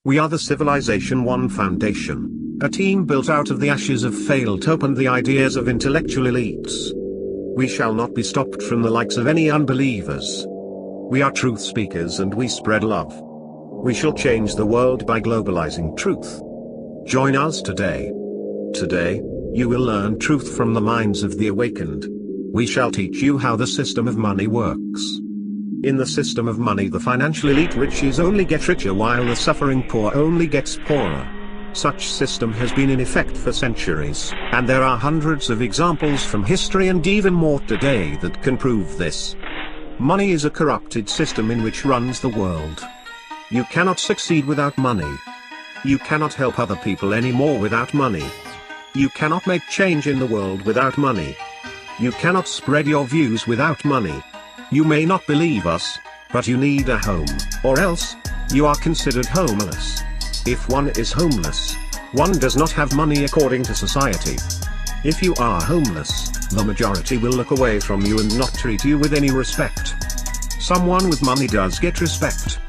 We are the Civilization One Foundation, a team built out of the ashes of failed hope and the ideas of intellectual elites. We shall not be stopped from the likes of any unbelievers. We are truth speakers and we spread love. We shall change the world by globalizing truth. Join us today. Today, you will learn truth from the minds of the awakened. We shall teach you how the system of money works. In the system of money, the financial elite riches only get richer while the suffering poor only gets poorer. Such system has been in effect for centuries, and there are hundreds of examples from history and even more today that can prove this. Money is a corrupted system in which runs the world. You cannot succeed without money. You cannot help other people anymore without money. You cannot make change in the world without money. You cannot spread your views without money. You may not believe us, but you need a home, or else, you are considered homeless. If one is homeless, one does not have money according to society. If you are homeless, the majority will look away from you and not treat you with any respect. Someone with money does get respect.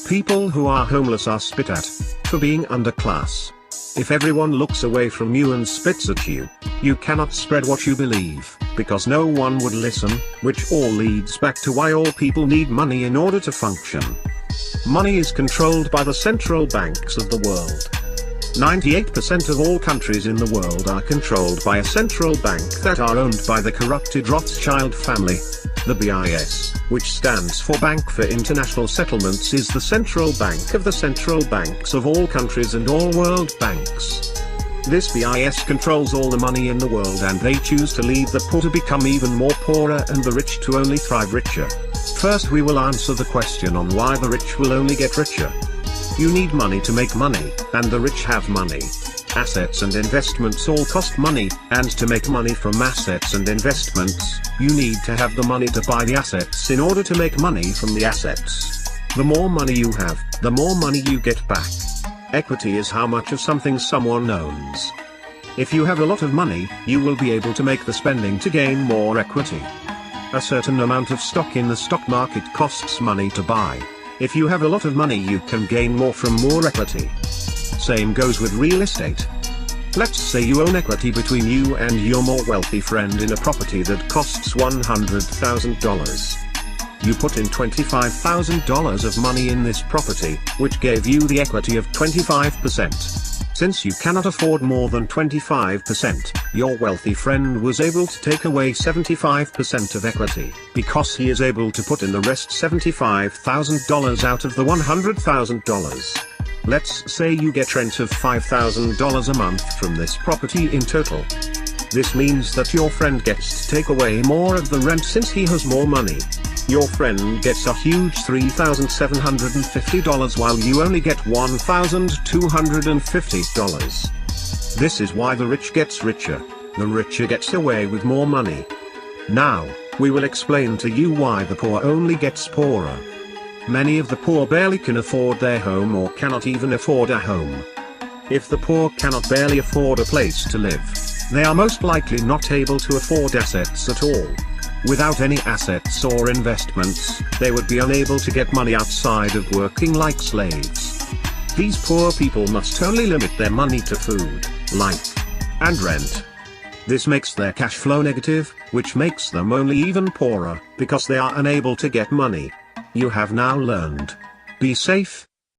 People who are homeless are spit at, for being underclass. If everyone looks away from you and spits at you, you cannot spread what you believe, because no one would listen, which all leads back to why all people need money in order to function. Money is controlled by the central banks of the world. 98% of all countries in the world are controlled by a central bank that are owned by the corrupted Rothschild family. The BIS, which stands for Bank for International Settlements, is the central bank of the central banks of all countries and all world banks. This BIS controls all the money in the world, and they choose to leave the poor to become even more poorer and the rich to only thrive richer. First, we will answer the question on why the rich will only get richer. You need money to make money, and the rich have money. Assets and investments all cost money, and to make money from assets and investments, you need to have the money to buy the assets in order to make money from the assets. The more money you have, the more money you get back. Equity is how much of something someone owns. If you have a lot of money, you will be able to make the spending to gain more equity. A certain amount of stock in the stock market costs money to buy. If you have a lot of money, you can gain more from more equity. Same goes with real estate. Let's say you own equity between you and your more wealthy friend in a property that costs $100,000. You put in $25,000 of money in this property, which gave you the equity of 25%. Since you cannot afford more than 25%, your wealthy friend was able to take away 75% of equity, because he is able to put in the rest $75,000 out of the $100,000. Let's say you get rent of $5,000 a month from this property in total. This means that your friend gets to take away more of the rent since he has more money. Your friend gets a huge $3,750 while you only get $1,250. This is why the rich gets richer. The richer gets away with more money. Now, we will explain to you why the poor only gets poorer. Many of the poor barely can afford their home or cannot even afford a home. If the poor cannot barely afford a place to live, they are most likely not able to afford assets at all. Without any assets or investments, they would be unable to get money outside of working like slaves. These poor people must only limit their money to food, life, and rent. This makes their cash flow negative, which makes them only even poorer, because they are unable to get money. You have now learned. Be safe,